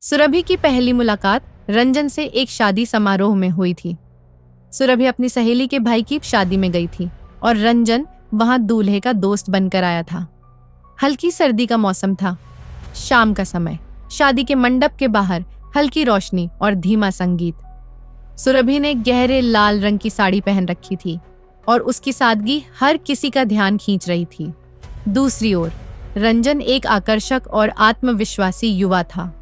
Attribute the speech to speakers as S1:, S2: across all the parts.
S1: सुरभि की पहली मुलाकात रंजन से एक शादी समारोह में हुई थी। सुरभि अपनी सहेली के भाई की शादी में गई थी और रंजन वहां दूल्हे का दोस्त बनकर आया था। हल्की सर्दी का मौसम था। शाम का समय। शादी के मंडप के बाहर हल्की रोशनी और धीमा संगीत। सुरभि ने गहरे लाल रंग की साड़ी पहन रखी थी और उसकी सादगी हर किसी का ध्यान खींच रही थी। दूसरी ओर रंजन एक आकर्षक और आत्मविश्वासी युवा था।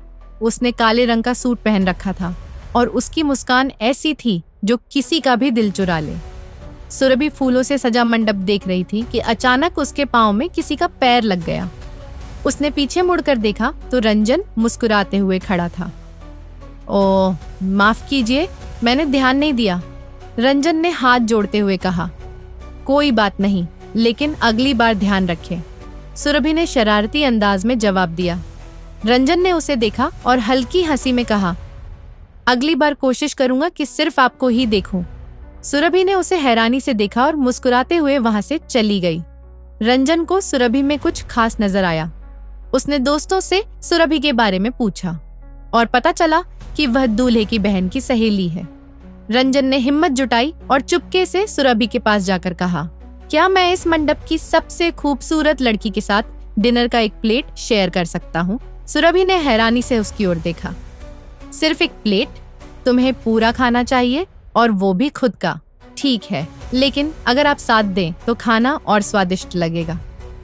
S1: उसने काले रंग का सूट पहन रखा था और उसकी मुस्कान ऐसी थी जो किसी का भी दिल चुरा ले। सुरभि फूलों से सजा मंडप देख रही थी कि अचानक उसके पांव में किसी का पैर लग गया। उसने पीछे मुड़कर देखा तो रंजन मुस्कुराते हुए खड़ा था। ओह, माफ कीजिए, मैंने ध्यान नहीं दिया, रंजन ने हाथ जोड़ते हुए कहा। कोई बात नहीं, लेकिन अगली बार ध्यान रखें, सुरभि ने शरारती अंदाज में जवाब दिया। रंजन ने उसे देखा और हल्की हंसी में कहा, अगली बार कोशिश करूंगा कि सिर्फ आपको ही देखूं। सुरभि ने उसे हैरानी से देखा और मुस्कुराते हुए वहां से चली गई। रंजन को सुरभि में कुछ खास नजर आया। उसने दोस्तों से सुरभि के बारे में पूछा और पता चला कि वह दूल्हे की बहन की सहेली है। रंजन ने हिम्मत जुटाई और चुपके से सुरभि के पास जाकर कहा, क्या मैं इस मंडप की सबसे खूबसूरत लड़की के साथ डिनर का एक प्लेट शेयर कर सकता हूँ? सुरभि ने हैरानी से उसकी ओर देखा। सिर्फ एक प्लेट? तुम्हें पूरा खाना चाहिए और वो भी खुद का? ठीक है, लेकिन अगर आप साथ दें तो खाना और स्वादिष्ट लगेगा,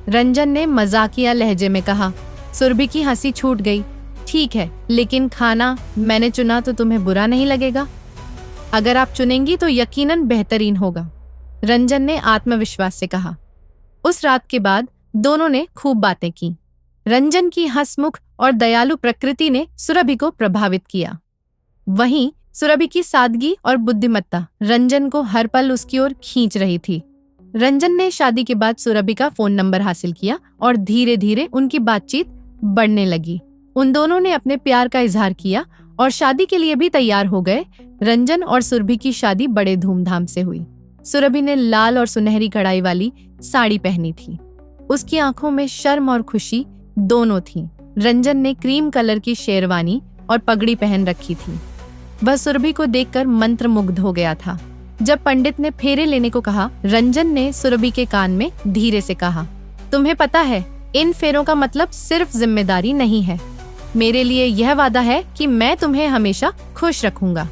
S1: रंजन ने मजाकिया लहजे में कहा। सुरभि की हंसी छूट गई। ठीक है, लेकिन खाना मैंने चुना तो तुम्हें बुरा नहीं लगेगा? अगर आप चुनेंगी तो यकीनन बेहतरीन होगा, रंजन ने आत्मविश्वास से कहा। उस रात के बाद दोनों ने खूब बातें की। रंजन की हंसमुख और दयालु प्रकृति ने सुरभि को प्रभावित किया। वहीं सुरभि की सादगी और बुद्धिमत्ता रंजन को हर पल उसकी ओर खींच रही थी। रंजन ने शादी के बाद सुरभि का फोन नंबर हासिल किया और धीरे धीरे उनकी बातचीत बढ़ने लगी। उन दोनों ने अपने प्यार का इजहार किया और शादी के लिए भी तैयार हो गए। रंजन और सुरभि की शादी बड़े धूमधाम से हुई। सुरभि ने लाल और सुनहरी कढ़ाई वाली साड़ी पहनी थी। उसकी आंखों में शर्म और खुशी दोनों थी। रंजन ने क्रीम कलर की शेरवानी और पगड़ी पहन रखी थी। वह सुरभि को देखकर मंत्रमुग्ध हो गया था। जब पंडित ने फेरे लेने को कहा, रंजन ने सुरभि के कान में धीरे से कहा, तुम्हें पता है, इन फेरों का मतलब सिर्फ जिम्मेदारी नहीं है। मेरे लिए यह वादा है कि मैं तुम्हें हमेशा खुश रखूंगा।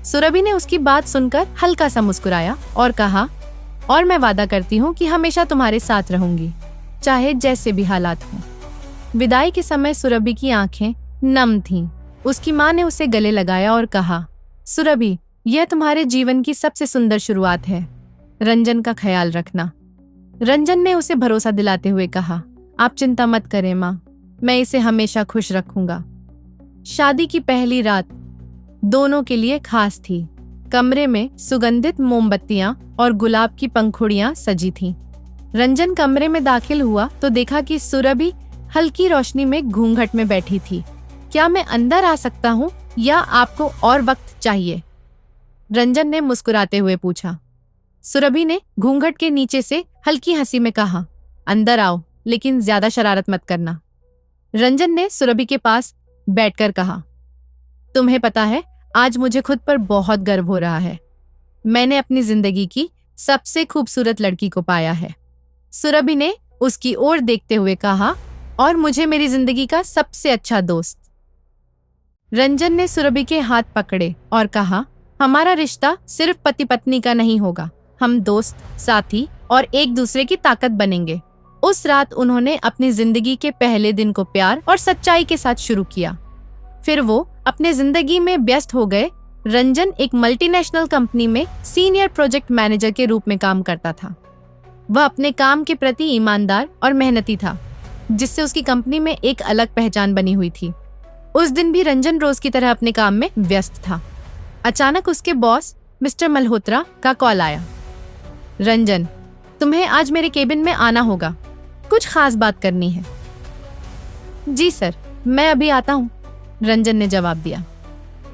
S1: सुरभि ने उसकी बात सुनकर हल्का सा मुस्कुराया और कहा, और मैं वादा करती हूँ कि हमेशा तुम्हारे साथ रहूंगी, चाहे जैसे भी हालात हों। विदाई के समय सुरभि की आंखें नम थीं। उसकी माँ ने उसे गले लगाया और कहा, सुरभि, यह तुम्हारे जीवन की सबसे सुंदर शुरुआत है। रंजन का ख्याल रखना। रंजन ने उसे भरोसा दिलाते हुए कहा, आप चिंता मत करें माँ, मैं इसे हमेशा खुश रखूंगा। शादी की पहली रात दोनों के लिए खास थी। कमरे में सुगंधित मोमबत्तियां और गुलाब की पंखुड़ियां सजी थीं। रंजन कमरे में दाखिल हुआ तो देखा कि सुरभि हल्की रोशनी में घूंघट में बैठी थी। क्या मैं अंदर आ सकता हूँ या आपको और वक्त चाहिए? रंजन ने मुस्कुराते हुए पूछा। सुरभि ने घूंघट के नीचे से हल्की हंसी में कहा, अंदर आओ, लेकिन ज्यादा शरारत मत करना। रंजन ने सुरभि के पास बैठकर कहा, तुम्हें पता है, आज मुझे खुद पर बहुत गर्व हो रहा है। मैंने अपनी जिंदगी की सबसे खूबसूरत लड़की को पाया है। सुरभि ने उसकी ओर देखते हुए कहा, और मुझे मेरी जिंदगी का सबसे अच्छा दोस्त। रंजन ने सुरभि के हाथ पकड़े और कहा, हमारा रिश्ता सिर्फ पति पत्नी का नहीं होगा, हम दोस्त, साथी और एक दूसरे की ताकत बनेंगे। उस रात उन्होंने अपनी जिंदगी के पहले दिन को प्यार और सच्चाई के साथ शुरू किया। फिर वो अपने जिंदगी में व्यस्त हो गए। रंजन एक मल्टीनेशनल कंपनी में सीनियर प्रोजेक्ट मैनेजर के रूप में काम करता था। वह अपने काम के प्रति ईमानदार और मेहनती था, जिससे उसकी कंपनी में एक अलग पहचान बनी हुई थी। उस दिन भी रंजन रोज की तरह अपने काम में व्यस्त था। अचानक उसके बॉस मिस्टर मल्होत्रा का कॉल आया। रंजन, तुम्हें आज मेरे केबिन में आना होगा, कुछ खास बात करनी है। जी सर, मैं अभी आता हूँ, रंजन ने जवाब दिया।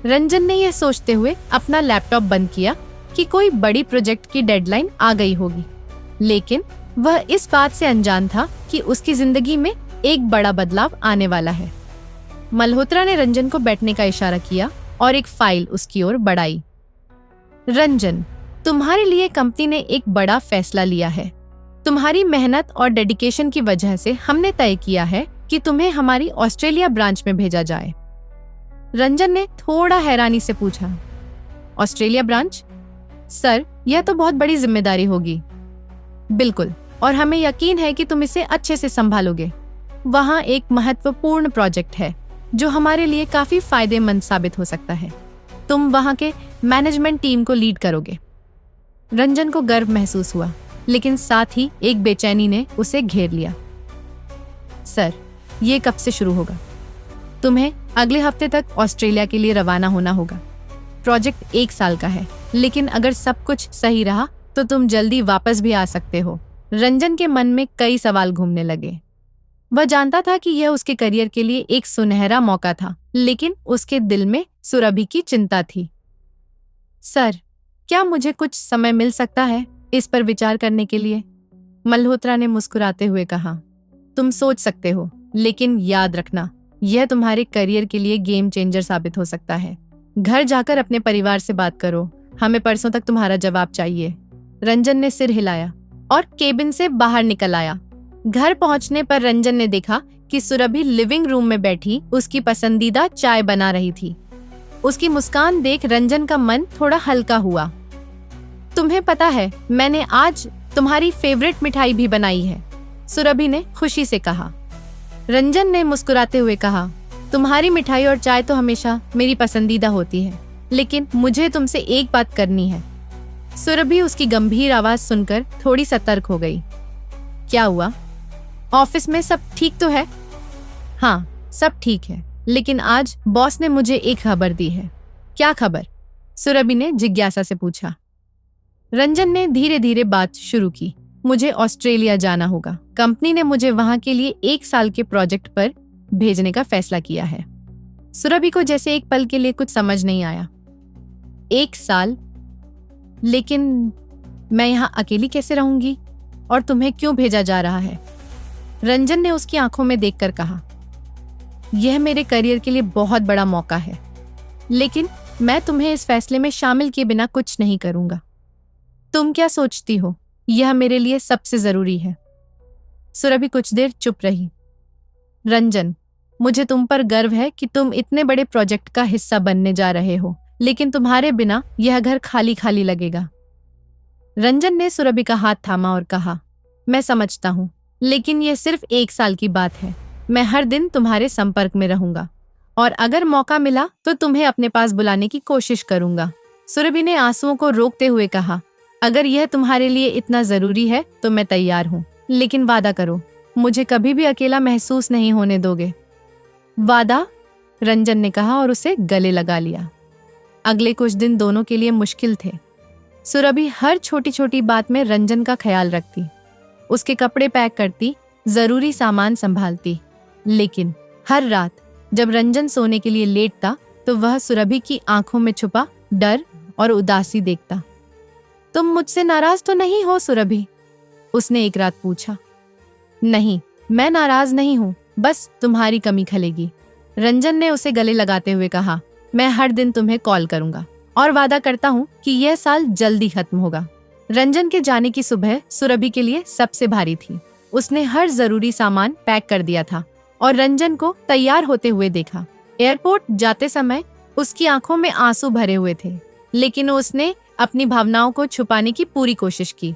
S1: रंजन ने यह सोचते हुए अपना लैपटॉप बंद किया कि कोई बड़ी प्रोजेक्ट की डेडलाइन आ गई होगी, लेकिन वह इस बात से अनजान था कि उसकी जिंदगी में एक बड़ा बदलाव आने वाला है। मल्होत्रा ने रंजन को बैठने का इशारा किया और एक फाइल उसकी ओर बढ़ाई। रंजन, तुम्हारे लिए कंपनी ने एक बड़ा फैसला लिया है। तुम्हारी मेहनत और डेडिकेशन की वजह से हमने तय किया है कि तुम्हें हमारी ऑस्ट्रेलिया ब्रांच में भेजा जाए। रंजन ने थोड़ा हैरानी से पूछा, ऑस्ट्रेलिया ब्रांच? सर, यह तो बहुत बड़ी जिम्मेदारी होगी। बिल्कुल, और हमें यकीन है कि तुम इसे अच्छे से संभालोगे। वहाँ एक महत्वपूर्ण प्रोजेक्ट है जो हमारे लिए काफी फायदेमंद साबित हो सकता है। तुम वहाँ के मैनेजमेंट टीम को लीड करोगे। रंजन को गर्व महसूस हुआ, लेकिन साथ ही एक बेचैनी ने उसे घेर लिया। सर, ये कब से शुरू होगा? तुम्हें अगले हफ्ते तक ऑस्ट्रेलिया के लिए रवाना होना होगा। प्रोजेक्ट 1 साल का है, लेकिन अगर सब कुछ सही रहा तो तुम जल्दी वापस भी आ सकते हो। रंजन के मन में कई सवाल घूमने लगे। वह जानता था कि यह उसके करियर के लिए एक सुनहरा मौका था, लेकिन उसके दिल में सुरभि की चिंता थी। सर, क्या मुझे कुछ समय मिल सकता है इस पर विचार करने के लिए? मल्होत्रा ने मुस्कुराते हुए कहा, तुम सोच सकते हो, लेकिन याद रखना, यह तुम्हारे करियर के लिए गेम चेंजर साबित हो सकता है। घर जाकर अपने परिवार से बात करो, हमें परसों तक तुम्हारा जवाब चाहिए। रंजन ने सिर हिलाया और केबिन से बाहर निकल आया। घर पहुंचने पर रंजन ने देखा कि सुरभि लिविंग रूम में बैठी उसकी पसंदीदा चाय बना रही थी। उसकी मुस्कान देख रंजन का मन थोड़ा हल्का हुआ। तुम्हें पता है, मैंने आज तुम्हारी फेवरेट मिठाई भी बनाई है, सुरभि ने खुशी से कहा। रंजन ने मुस्कुराते हुए कहा, तुम्हारी मिठाई और चाय तो हमेशा मेरी पसंदीदा होती है, लेकिन मुझे तुमसे एक बात करनी है। सुरभि उसकी गंभीर आवाज सुनकर थोड़ी सतर्क हो गई। क्या हुआ? ऑफिस में सब ठीक तो है? हाँ, सब ठीक है, लेकिन आज बॉस ने मुझे एक खबर दी है। क्या खबर? सुरभि ने जिज्ञासा से पूछा। रंजन ने धीरे धीरे बात शुरू की। मुझे ऑस्ट्रेलिया जाना होगा। कंपनी ने मुझे वहां के लिए 1 साल के प्रोजेक्ट पर भेजने का फैसला किया है। सुरभि को जैसे एक पल के लिए कुछ समझ नहीं आया। 1 साल? लेकिन मैं यहाँ अकेली कैसे रहूंगी? और तुम्हें क्यों भेजा जा रहा है? रंजन ने उसकी आंखों में देखकर कहा, यह मेरे करियर के लिए बहुत बड़ा मौका है, लेकिन मैं तुम्हें इस फैसले में शामिल किए बिना कुछ नहीं करूंगा। तुम क्या सोचती हो, यह मेरे लिए सबसे जरूरी है। सुरभि कुछ देर चुप रही। रंजन, मुझे तुम पर गर्व है कि तुम इतने बड़े प्रोजेक्ट का हिस्सा बनने जा रहे हो, लेकिन तुम्हारे बिना यह घर खाली खाली लगेगा। रंजन ने सुरभि का हाथ थामा और कहा, मैं समझता हूँ, लेकिन यह सिर्फ 1 साल की बात है। मैं हर दिन तुम्हारे संपर्क में रहूंगा और अगर मौका मिला तो तुम्हें अपने पास बुलाने की कोशिश करूंगा। सुरभि ने आंसुओं को रोकते हुए कहा, अगर यह तुम्हारे लिए इतना जरूरी है तो मैं तैयार हूँ, लेकिन वादा करो, मुझे कभी भी अकेला महसूस नहीं होने दोगे। वादा? रंजन ने कहा और उसे गले लगा लिया। अगले कुछ दिन दोनों के लिए मुश्किल थे। सुरभि हर छोटी छोटी बात में रंजन का ख्याल रखती, उसके कपड़े पैक करती, जरूरी सामान संभालती, लेकिन हर रात जब रंजन सोने के लिए लेटता तो वह सुरभि की आंखों में छुपा डर और उदासी देखता। तुम मुझसे नाराज तो नहीं हो सुरभि? उसने एक रात पूछा। नहीं, मैं नाराज नहीं हूँ, बस तुम्हारी कमी खलेगी। रंजन ने उसे गले लगाते हुए कहा, मैं हर दिन तुम्हें कॉल करूंगा और वादा करता हूँ कि यह साल जल्दी खत्म होगा। रंजन के जाने की सुबह सुरभि के लिए सबसे भारी थी। उसने हर जरूरी सामान पैक कर दिया था और रंजन को तैयार होते हुए देखा। एयरपोर्ट जाते समय उसकी आंखों में आंसू भरे हुए थे, लेकिन उसने अपनी भावनाओं को छुपाने की पूरी कोशिश की।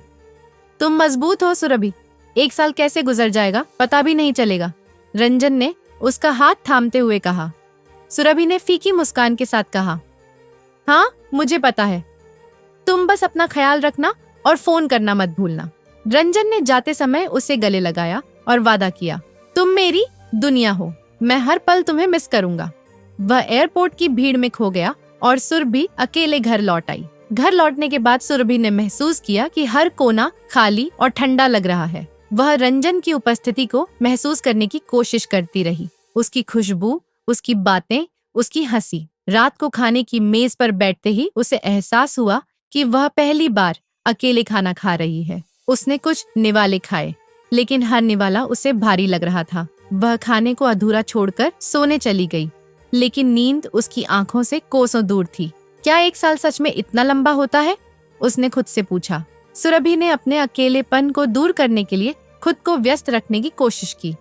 S1: तुम मजबूत हो सुरभि, 1 साल कैसे गुजर जाएगा पता भी नहीं चलेगा, रंजन ने उसका हाथ थामते हुए कहा। सुरभि ने फीकी मुस्कान के साथ कहा, हाँ मुझे पता है, तुम बस अपना ख्याल रखना और फोन करना मत भूलना। रंजन ने जाते समय उसे गले लगाया और वादा किया, तुम मेरी दुनिया हो, मैं हर पल तुम्हें मिस करूंगा। वह एयरपोर्ट की भीड़ में खो गया और सुरभि अकेले घर लौट आई। घर लौटने के बाद सुरभि ने महसूस किया कि हर कोना खाली और ठंडा लग रहा है। वह रंजन की उपस्थिति को महसूस करने की कोशिश करती रही, उसकी खुशबू, उसकी बातें, उसकी हंसी। रात को खाने की मेज पर बैठते ही उसे एहसास हुआ कि वह पहली बार अकेले खाना खा रही है। उसने कुछ निवाले खाए, लेकिन हर निवाला उसे भारी लग रहा था। वह खाने को अधूरा छोड़कर सोने चली गई, लेकिन नींद उसकी आंखों से कोसों दूर थी। क्या 1 साल सच में इतना लंबा होता है? उसने खुद से पूछा। सुरभि ने अपने अकेलेपन को दूर करने के लिए खुद को व्यस्त रखने की कोशिश की।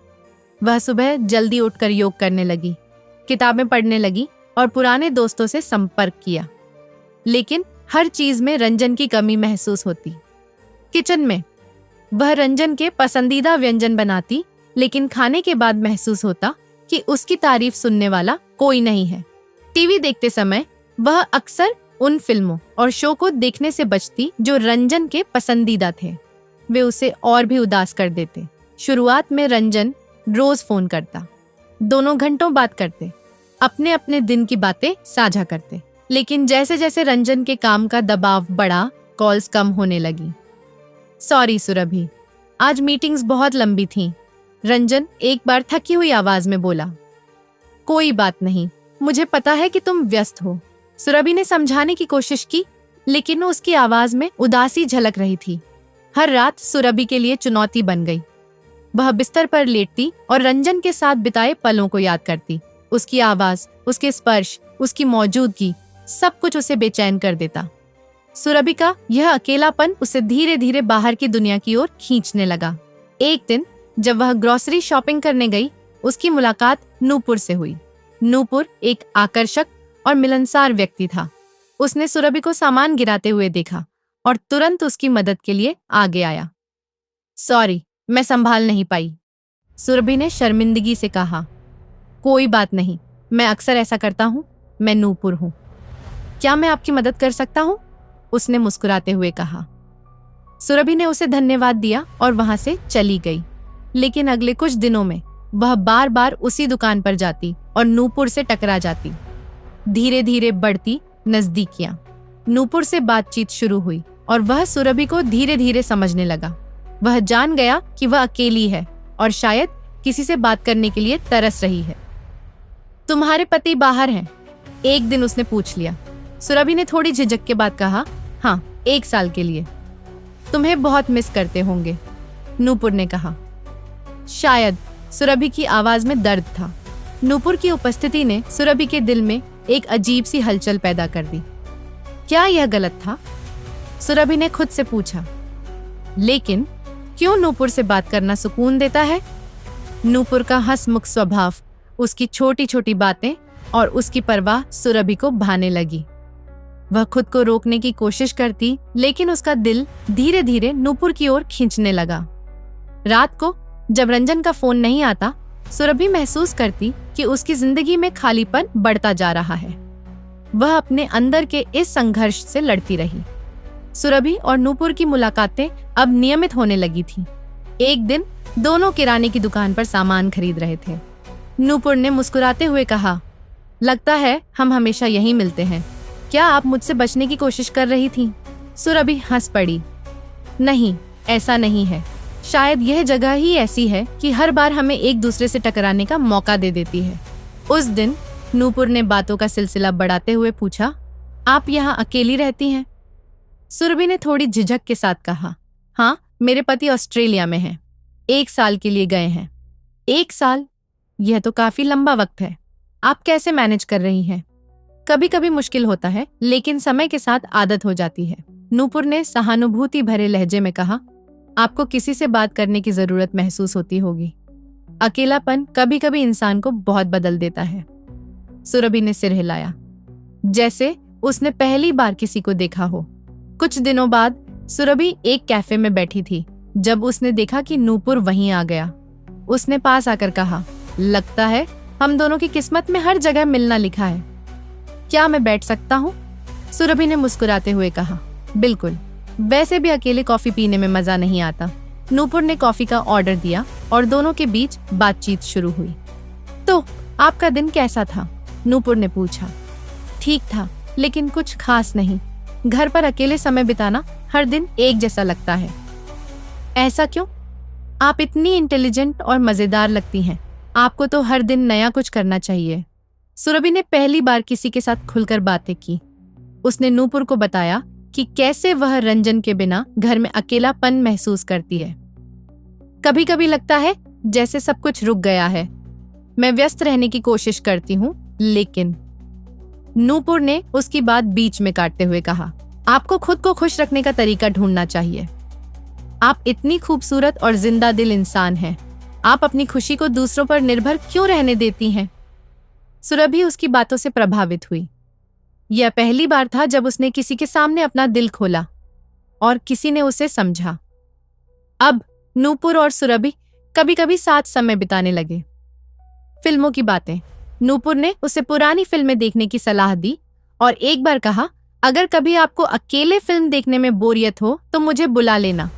S1: वह सुबह जल्दी उठकर योग करने लगी, किताबें पढ़ने लगी और पुराने दोस्तों से संपर्क किया। लेकिन हर चीज में रंजन की कमी महसूस होती। किचन में वह रंजन के पसंदीदा व्यंजन बनाती, लेकिन खाने के बाद महसूस होता कि उसकी तारीफ सुनने वाला कोई नहीं है। टीवी देखते समय वह अक्सर उन फिल्मों और शो को देखने से बचती जो रंजन के पसंदीदा थे। वे उसे और भी उदास कर देते। शुरुआत में रंजन रोज फोन करता, दोनों घंटों बात करते, अपने अपने दिन की बातें साझा करते। लेकिन जैसे जैसे रंजन के काम का दबाव बढ़ा, कॉल्स कम होने लगी। सॉरी सुरभि, आज मीटिंग्स बहुत लंबी थीं। रंजन एक बार थकी हुई आवाज में बोला। कोई बात नहीं, मुझे पता है कि तुम व्यस्त हो। सुरभि ने समझाने की कोशिश की, लेकिन उसकी आवाज में उदासी झलक रही थी। हर रात सुरभि के लिए चुनौती बन गई। वह बिस्तर पर लेटती और रंजन के साथ बिताए पलों को याद करती। उसकी आवाज, उसके स्पर्श, उसकी मौजूदगी, सब कुछ उसे बेचैन कर देता। सुरभि का यह अकेलापन उसे धीरे धीरे बाहर की दुनिया की ओर खींचने लगा। एक दिन जब वह ग्रोसरी शॉपिंग करने गई, उसकी मुलाकात नूपुर से हुई। नूपुर एक आकर्षक और मिलनसार व्यक्ति था। उसने सुरभि को सामान गिराते हुए देखा और तुरंत उसकी मदद के लिए आगे आया। सॉरी, मैं संभाल नहीं पाई, सुरभि ने शर्मिंदगी से कहा। कोई बात नहीं, मैं अक्सर ऐसा करता हूँ। मैं नूपुर हूँ। क्या मैं आपकी मदद कर सकता हूँ? उसने मुस्कुराते हुए कहा। सुरभि ने उसे धन्यवाद दिया और वहां से चली गई। लेकिन अगले कुछ दिनों में वह बार बार उसी दुकान पर जाती और नूपुर से टकरा जाती। धीरे धीरे बढ़ती नजदीकियां। नूपुर से बातचीत शुरू हुई और वह सुरभि को धीरे धीरे समझने लगा। वह जान गया कि वह अकेली है और शायद किसी से बात करने के लिए तरस रही है। तुम्हारे पति बाहर हैं? एक दिन उसने पूछ लिया। सुरभि ने थोड़ी झिझक के बाद कहा, हाँ, 1 साल के लिए। तुम्हें बहुत मिस करते होंगे, नूपुर ने कहा। शायद, सुरभि की आवाज में दर्द था। नूपुर की उपस्थिति ने सुरभि के दिल में एक अजीब सी हलचल पैदा कर दी। क्या यह गलत था? सुरभि ने खुद से पूछा। लेकिन क्यों नूपुर से बात करना सुकून देता है? नूपुर का हंसमुख स्वभाव, उसकी छोटी छोटी बातें और उसकी परवाह सुरभि को भाने लगी। वह खुद को रोकने की कोशिश करती, लेकिन उसका दिल धीरे धीरे नूपुर की ओर खींचने लगा। रात को जब रंजन का फोन नहीं आता, सुरभि महसूस करती कि उसकी जिंदगी में खालीपन बढ़ता जा रहा है। वह अपने अंदर के इस संघर्ष से लड़ती रही। सुरभि और नूपुर की मुलाकातें अब नियमित होने लगी थीं। एक दिन दोनों किराने की दुकान पर सामान खरीद रहे थे। नूपुर ने मुस्कुराते हुए कहा, लगता है हम हमेशा यहीं मिलते हैं। क्या आप मुझसे बचने की कोशिश कर रही थीं? सुरभि हंस पड़ी। नहीं, ऐसा नहीं है। शायद यह जगह ही ऐसी है कि हर बार हमें एक दूसरे से टकराने का मौका दे देती है। उस दिन नूपुर ने बातों का सिलसिला बढ़ाते हुए पूछा, आप यहाँ अकेली रहती हैं? सुरभि ने थोड़ी झिझक के साथ कहा, हाँ, मेरे पति ऑस्ट्रेलिया में हैं। 1 साल के लिए गए हैं। 1 साल? यह तो काफी लंबा वक्त है। आप कैसे मैनेज कर रही हैं? कभी कभी मुश्किल होता है, लेकिन समय के साथ आदत हो जाती है, नूपुर ने सहानुभूति भरे लहजे में कहा। आपको किसी से बात करने की जरूरत महसूस होती होगी। अकेलापन कभी कभी इंसान को बहुत बदल देता है। सुरभि ने सिर हिलाया, जैसे उसने पहली बार किसी को देखा हो। कुछ दिनों बाद सुरभि एक कैफे में बैठी थी जब उसने देखा कि नूपुर वहीं आ गया। उसने पास आकर कहा, लगता है हम दोनों की किस्मत में हर जगह मिलना लिखा है। क्या मैं बैठ सकता हूँ? सुरभि ने मुस्कुराते हुए कहा, बिल्कुल। वैसे भी अकेले कॉफी पीने में मजा नहीं आता। नूपुर ने कॉफी का ऑर्डर दिया और दोनों के बीच बातचीत शुरू हुई। तो आपका दिन कैसा था? नूपुर ने पूछा। ठीक था, लेकिन कुछ खास नहीं। घर पर अकेले समय बिताना हर दिन एक जैसा लगता है। ऐसा क्यों? आप इतनी इंटेलिजेंट और मजेदार लगती हैं। आपको तो हर दिन नया कुछ करना चाहिए। सुरभि ने पहली बार किसी के साथ खुलकर बातें की। उसने नूपुर को बताया कि कैसे वह रंजन के बिना घर में अकेलापन महसूस करती है। कभी कभी लगता है जैसे सब कुछ रुक गया है। मैं व्यस्त रहने की कोशिश करती हूँ, लेकिन नूपुर ने उसकी बात बीच में काटते हुए कहा, आपको खुद को खुश रखने का तरीका ढूंढना चाहिए। आप इतनी खूबसूरत और जिंदा दिल इंसान हैं। आप अपनी खुशी को दूसरों पर निर्भर क्यों रहने देती हैं? सुरभि उसकी बातों से प्रभावित हुई। यह पहली बार था जब उसने किसी के सामने अपना दिल खोला और किसी ने उसे समझा। अब नूपुर और सुरभि कभी कभी साथ समय बिताने लगे। फिल्मों की बातें। नूपुर ने उसे पुरानी फिल्में देखने की सलाह दी और एक बार कहा, अगर कभी आपको अकेले फिल्म देखने में बोरियत हो तो मुझे बुला लेना।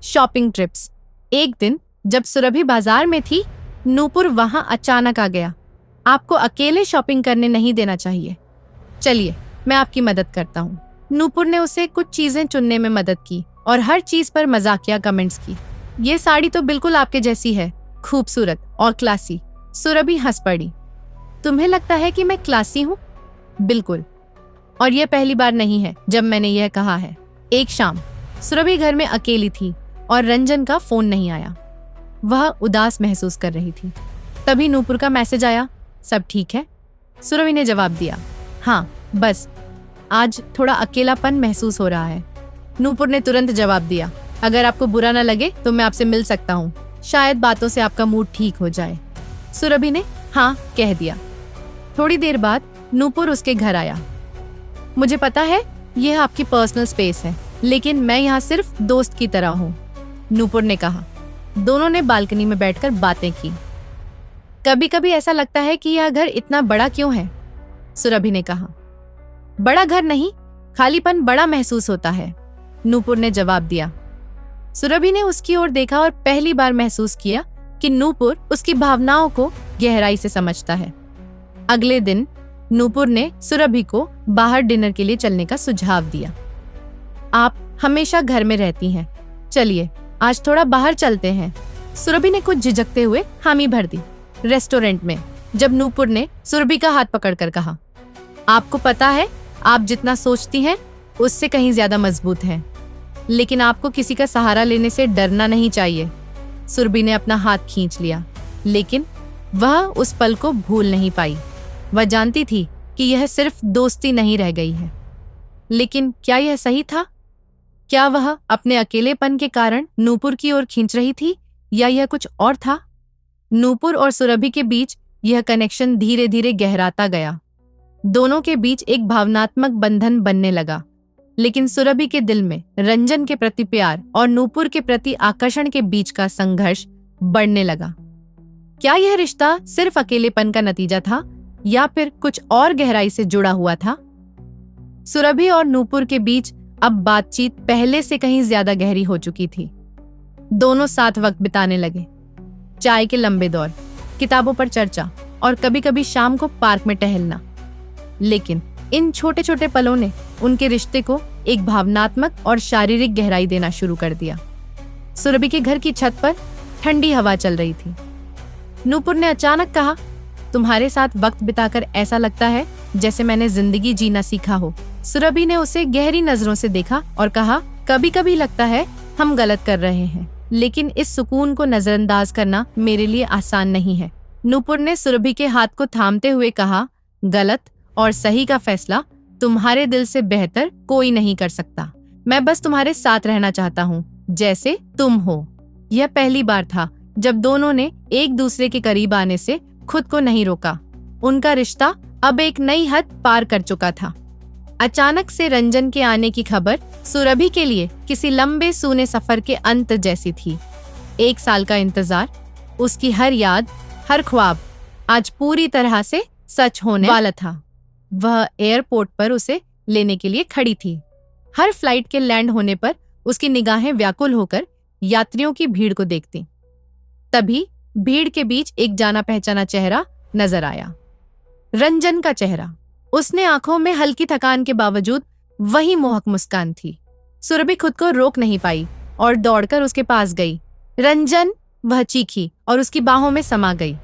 S1: Shopping trips. एक दिन जब सुरभि बाजार में थी, नूपुर वहां अचानक आ गया। आपको अकेले शॉपिंग करने नहीं देना चाहिए। चलिए, मैं आपकी मदद करता हूँ। नूपुर ने उसे कुछ चीजें चुनने में मदद की और हर चीज पर मजाकिया कमेंट्स की। ये साड़ी तो बिल्कुल आपके जैसी है, खूबसूरत और क्लासी। सुरभि हंस पड़ी। तुम्हें लगता है कि मैं क्लासी हूँ? बिल्कुल। और यह पहली बार नहीं है जब मैंने यह कहा है। एक शाम सुरभि घर में अकेली थी और रंजन का फोन नहीं आया। वह उदास महसूस कर रही थी। तभी नूपुर का मैसेज आया, सब ठीक है? सुरभि ने जवाब दिया, हाँ, बस आज थोड़ा अकेलापन महसूस हो रहा है। नूपुर ने तुरंत जवाब दिया, अगर आपको बुरा न लगे तो मैं आपसे मिल सकता हूँ। शायद बातों से आपका मूड ठीक हो जाए। सुरभि ने हाँ कह दिया। थोड़ी देर बाद नूपुर उसके घर आया। मुझे पता है यह आपकी पर्सनल स्पेस है, लेकिन मैं यहाँ सिर्फ दोस्त की तरह हूँ, नूपुर ने कहा। दोनों ने बालकनी में बैठकर बातें की। कभी कभी ऐसा लगता है कि यह घर इतना बड़ा क्यों है, सुरभि ने कहा। बड़ा घर नहीं, खालीपन बड़ा महसूस होता है, नूपुर ने जवाब दिया। सुरभि ने उसकी ओर देखा और पहली बार महसूस किया कि नूपुर उसकी भावनाओं को गहराई से समझता है। अगले दिन नूपुर ने सुरभि को बाहर डिनर के लिए चलने का सुझाव दिया। आप हमेशा घर में रहती हैं, चलिए आज थोड़ा बाहर चलते हैं। सुरभि ने कुछ झिझकते हुए हामी भर दी। रेस्टोरेंट में जब नूपुर ने सुरभि का हाथ पकड़कर कहा, आपको पता है आप जितना सोचती हैं उससे कहीं ज्यादा मजबूत हैं, लेकिन आपको किसी का सहारा लेने से डरना नहीं चाहिए। सुरभि ने अपना हाथ खींच लिया, लेकिन वह उस पल को भूल नहीं पाई। वह जानती थी कि यह सिर्फ दोस्ती नहीं रह गई है। लेकिन क्या यह सही था? क्या वह अपने अकेलेपन के कारण नूपुर की ओर खींच रही थी या यह कुछ और था? नूपुर और सुरभि के बीच यह कनेक्शन धीरे धीरे गहराता गया। दोनों के बीच एक भावनात्मक बंधन बनने लगा, लेकिन सुरभि के दिल में रंजन के प्रति प्यार और नूपुर के प्रति आकर्षण के बीच का संघर्ष बढ़ने लगा। क्या यह रिश्ता सिर्फ अकेलेपन का नतीजा था या फिर कुछ और गहराई से जुड़ा हुआ था? सुरभि और नूपुर के बीच अब बातचीत पहले से कहीं ज्यादा गहरी हो चुकी थी। दोनों साथ वक्त बिताने लगे। चाय के लंबे दौर, किताबों पर चर्चा और कभी कभी शाम को पार्क में टहलना। लेकिन इन छोटे छोटे पलों ने उनके रिश्ते को एक भावनात्मक और शारीरिक गहराई देना शुरू कर दिया। सुरभि के घर की छत पर ठंडी हवा चल रही थी। नूपुर ने अचानक कहा, तुम्हारे साथ वक्त बिताकर ऐसा लगता है जैसे मैंने जिंदगी जीना सीखा हो। सुरभि ने उसे गहरी नजरों से देखा और कहा, कभी कभी लगता है हम गलत कर रहे हैं, लेकिन इस सुकून को नजरअंदाज करना मेरे लिए आसान नहीं है। नूपुर ने सुरभि के हाथ को थामते हुए कहा, गलत और सही का फैसला तुम्हारे दिल से बेहतर कोई नहीं कर सकता। मैं बस तुम्हारे साथ रहना चाहता हूँ जैसे तुम हो। यह पहली बार था जब दोनों ने एक दूसरे के करीब आने से खुद को नहीं रोका। उनका रिश्ता अब एक नई हद पार कर चुका था। अचानक से रंजन के आने की खबर सुरभि के लिए किसी लंबे सूने सफर के अंत जैसी थी। 1 साल का इंतजार, उसकी हर याद, हर ख्वाब आज पूरी तरह से सच होने वाला था। वह एयरपोर्ट पर उसे लेने के लिए खड़ी थी। हर फ्लाइट के लैंड होने पर उसकी निगाहें व्याकुल होकर यात्रियों की भीड़ को देखती। तभी भीड़ के बीच एक जाना पहचाना चेहरा नजर आया, रंजन का चेहरा। उसने आंखों में हल्की थकान के बावजूद वही मोहक मुस्कान थी। सुरभि खुद को रोक नहीं पाई और दौड़कर उसके पास गई। रंजन, वह चीखी और उसकी बाहों में समा गई।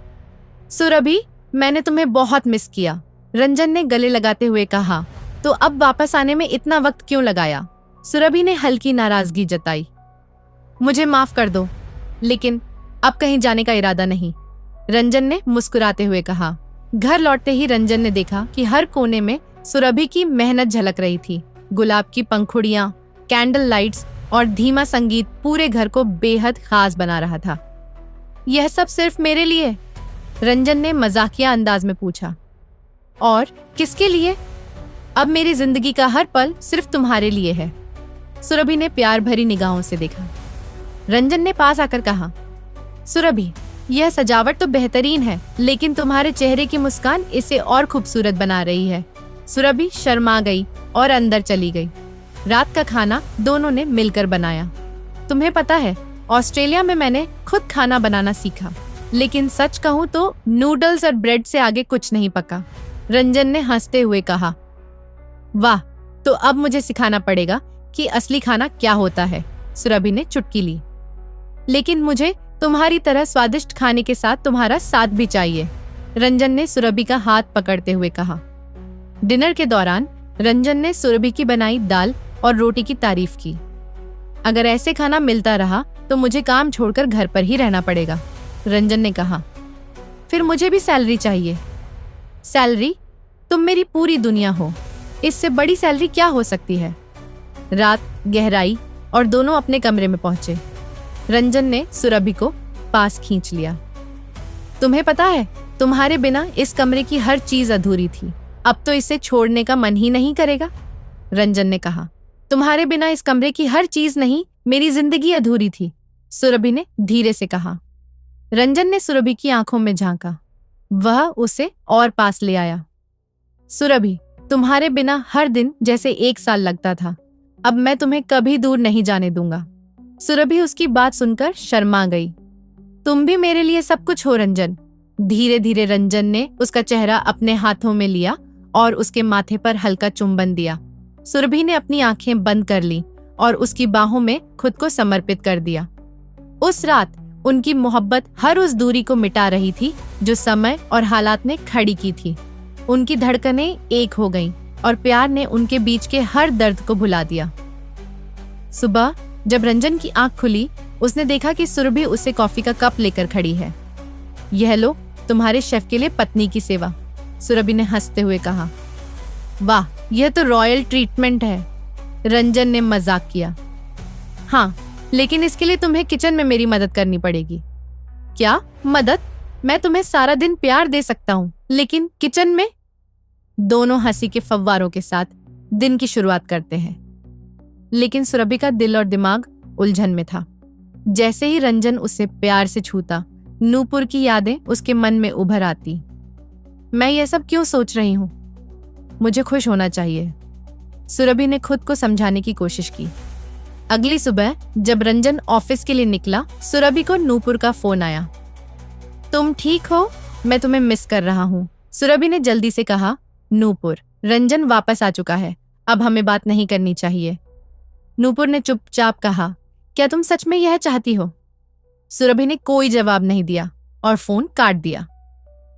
S1: सुरभि, मैंने तुम्हें बहुत मिस किया, रंजन ने गले लगाते हुए कहा। तो अब वापस आने में इतना वक्त क्यों लगाया? सुरभि ने हल्की नाराजगी जताई। मुझे माफ कर दो, लेकिन अब कहीं जाने का इरादा नहीं, रंजन ने मुस्कुराते हुए कहा। घर लौटते ही रंजन ने देखा कि हर कोने में सुरभि की मेहनत झलक रही थी। गुलाब की पंखुड़ियां, कैंडल लाइट्स और धीमा संगीत पूरे घर को बेहद खास बना रहा था। यह सब सिर्फ मेरे लिए? रंजन ने मजाकिया अंदाज में पूछा। और किसके लिए? अब मेरी जिंदगी का हर पल सिर्फ तुम्हारे लिए है। सुरभि ने प्यार भरी निगाहों से देखा। रंजन ने पास आकर कहा, सुरभि, यह सजावट तो बेहतरीन है, लेकिन तुम्हारे चेहरे की मुस्कान इसे और खूबसूरत बना रही है। सुरभि शर्मा गई और अंदर चली गई। रात का खाना दोनों ने मिलकर बनाया। तुम्हें पता है, ऑस्ट्रेलिया में मैंने खुद खाना बनाना सीखा, लेकिन सच कहूँ तो नूडल्स और ब्रेड से आगे कुछ नहीं पका। रंजन ने हंसते हुए कहा। वाह, तो अब मुझे सिखाना पड़ेगा कि असली खाना क्या होता है। सुरभि ने चुटकी ली। लेकिन मुझे तुम्हारी तरह स्वादिष्ट खाने के साथ तुम्हारा साथ भी चाहिए, रंजन ने सुरभि का हाथ पकड़ते हुए कहा। डिनर के दौरान रंजन ने सुरभि की बनाई दाल और रोटी की तारीफ की। अगर ऐसे खाना मिलता रहा तो मुझे काम छोड़कर घर पर ही रहना पड़ेगा, रंजन ने कहा। फिर मुझे भी सैलरी चाहिए। सैलरी? तुम मेरी पूरी दुनिया हो, इससे बड़ी सैलरी क्या हो सकती है? रात गहराई और दोनों अपने कमरे में पहुंचे। रंजन ने सुरभि को पास खींच लिया। तुम्हें पता है, तुम्हारे बिना इस कमरे की हर चीज अधूरी थी। अब तो इसे छोड़ने का मन ही नहीं करेगा, रंजन ने कहा। तुम्हारे बिना इस कमरे की हर चीज नहीं, मेरी जिंदगी अधूरी थी, सुरभि ने धीरे से कहा। रंजन ने सुरभि की आंखों में झांका। वह उसे और पास ले आया। सुरभि, तुम्हारे बिना हर दिन जैसे 1 साल लगता था। अब मैं तुम्हें कभी दूर नहीं जाने दूंगा। सुरभि उसकी बात सुनकर शर्मा गई। तुम भी मेरे लिए सब कुछ हो, रंजन। धीरे धीरे रंजन ने उसका चेहरा अपने हाथों में लिया और उसके माथे पर हल्का चुंबन दिया। सुरभि ने अपनी आंखें बंद कर ली और उसकी बाहों में खुद को समर्पित कर दिया। उस रात उनकी मोहब्बत हर उस दूरी को मिटा रही थी जो समय और हालात ने खड़ी की थी। उनकी धड़कनें एक हो गईं और प्यार ने उनके बीच के हर दर्द को भुला दिया। सुबह जब रंजन की आंख खुली, उसने देखा कि सुरभि उसे कॉफी का कप लेकर खड़ी है। यह लो, तुम्हारे शेफ के लिए पत्नी की सेवा, सुरभि ने हंसते हुए कहा। वाह, यह तो रॉयल ट्रीटमेंट है, रंजन ने मजाक किया। हाँ, लेकिन इसके लिए तुम्हें किचन में मेरी मदद करनी पड़ेगी। क्या मदद? मैं तुम्हें सारा दिन प्यार दे सकता हूँ, लेकिन किचन में? दोनों हंसी के फव्वारों के साथ दिन की शुरुआत करते हैं। लेकिन सुरभि का दिल और दिमाग उलझन में था। जैसे ही रंजन उसे प्यार से छूता, नूपुर की यादें उसके मन में उभर आती। मैं ये सब क्यों सोच रही हूँ? मुझे खुश होना चाहिए, सुरभि ने खुद को समझाने की कोशिश की। अगली सुबह जब रंजन ऑफिस के लिए निकला, सुरभि को नूपुर का फोन आया। तुम ठीक हो? मैं तुम्हें मिस कर रहा हूँ, सुरभि ने जल्दी से कहा। नूपुर, रंजन वापस आ चुका है, अब हमें बात नहीं करनी चाहिए, नूपुर ने चुपचाप कहा। क्या तुम सच में यह चाहती हो? सुरभि ने कोई जवाब नहीं दिया और फोन काट दिया।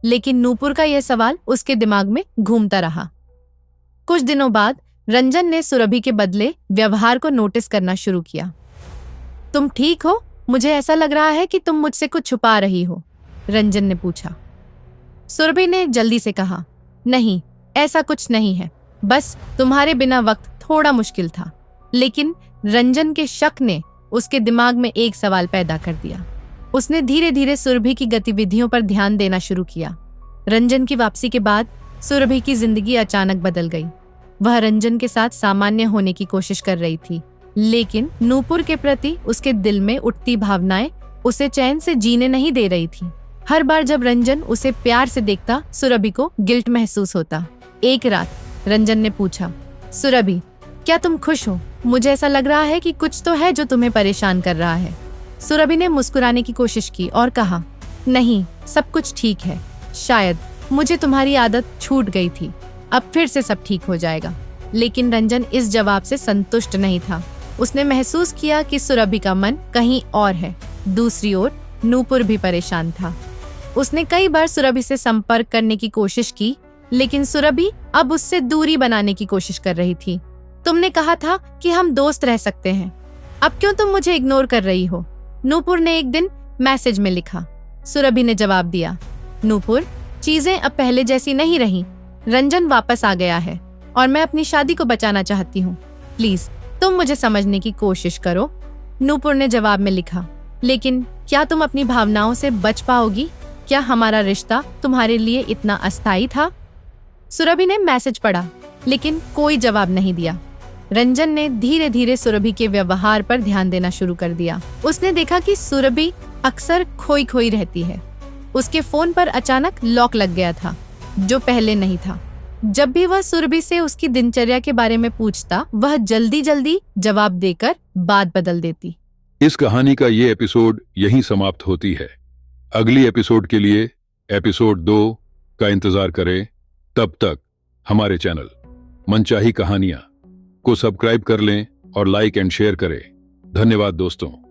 S1: लेकिन नूपुर का यह सवाल उसके दिमाग में घूमता रहा। कुछ दिनों बाद रंजन ने सुरभि के बदले व्यवहार को नोटिस करना शुरू किया। तुम ठीक हो? मुझे ऐसा लग रहा है कि तुम मुझसे कुछ छुपा रही हो, रंजन ने पूछा। सुरभि ने जल्दी से कहा, नहीं, ऐसा कुछ नहीं है, बस तुम्हारे बिना वक्त थोड़ा मुश्किल था। लेकिन रंजन के शक ने उसके दिमाग में एक सवाल पैदा कर दिया। उसने धीरे धीरे सुरभि की गतिविधियों पर ध्यान देना शुरू किया। रंजन की वापसी के बाद सुरभि की जिंदगी अचानक बदल गई। वह रंजन के साथ सामान्य होने की कोशिश कर रही थी, लेकिन नूपुर के प्रति उसके दिल में उठती भावनाएं उसे चैन से जीने नहीं दे रही थी। हर बार जब रंजन उसे प्यार से देखता, सुरभि को गिल्ट महसूस होता। एक रात रंजन ने पूछा, सुरभि, क्या तुम खुश हो? मुझे ऐसा लग रहा है कि कुछ तो है जो तुम्हें परेशान कर रहा है। सुरभि ने मुस्कुराने की कोशिश की और कहा, नहीं, सब कुछ ठीक है। शायद मुझे तुम्हारी आदत छूट गई थी, अब फिर से सब ठीक हो जाएगा। लेकिन रंजन इस जवाब से संतुष्ट नहीं था। उसने महसूस किया कि सुरभि का मन कहीं और है। दूसरी ओर नूपुर भी परेशान था। उसने कई बार सुरभि से संपर्क करने की कोशिश की, लेकिन सुरभि अब उससे दूरी बनाने की कोशिश कर रही थी। तुमने कहा था कि हम दोस्त रह सकते हैं, अब क्यों तुम मुझे इग्नोर कर रही हो? नूपुर ने एक दिन मैसेज में लिखा। सुरभि ने जवाब दिया, नूपुर, चीजें अब पहले जैसी नहीं रही। रंजन वापस आ गया है और मैं अपनी शादी को बचाना चाहती हूँ। प्लीज तुम मुझे समझने की कोशिश करो। नूपुर ने जवाब में लिखा, लेकिन क्या तुम अपनी भावनाओं से बच पाओगी? क्या हमारा रिश्ता तुम्हारे लिए इतना अस्थायी था? सुरभि ने मैसेज पढ़ा, लेकिन कोई जवाब नहीं दिया। रंजन ने धीरे धीरे सुरभि के व्यवहार पर ध्यान देना शुरू कर दिया। उसने देखा कि सुरभि अक्सर खोई खोई रहती है। उसके फोन पर अचानक लॉक लग गया था, जो पहले नहीं था। जब भी वह सुरभि से उसकी दिनचर्या के बारे में पूछता, वह जल्दी जल्दी जवाब देकर बात बदल देती।
S2: इस कहानी का ये एपिसोड यहीं समाप्त होती है। अगली एपिसोड के लिए एपिसोड 2 का इंतजार करें। तब तक हमारे चैनल मनचाही कहानियां को सब्सक्राइब कर लें और लाइक एंड शेयर करें। धन्यवाद दोस्तों।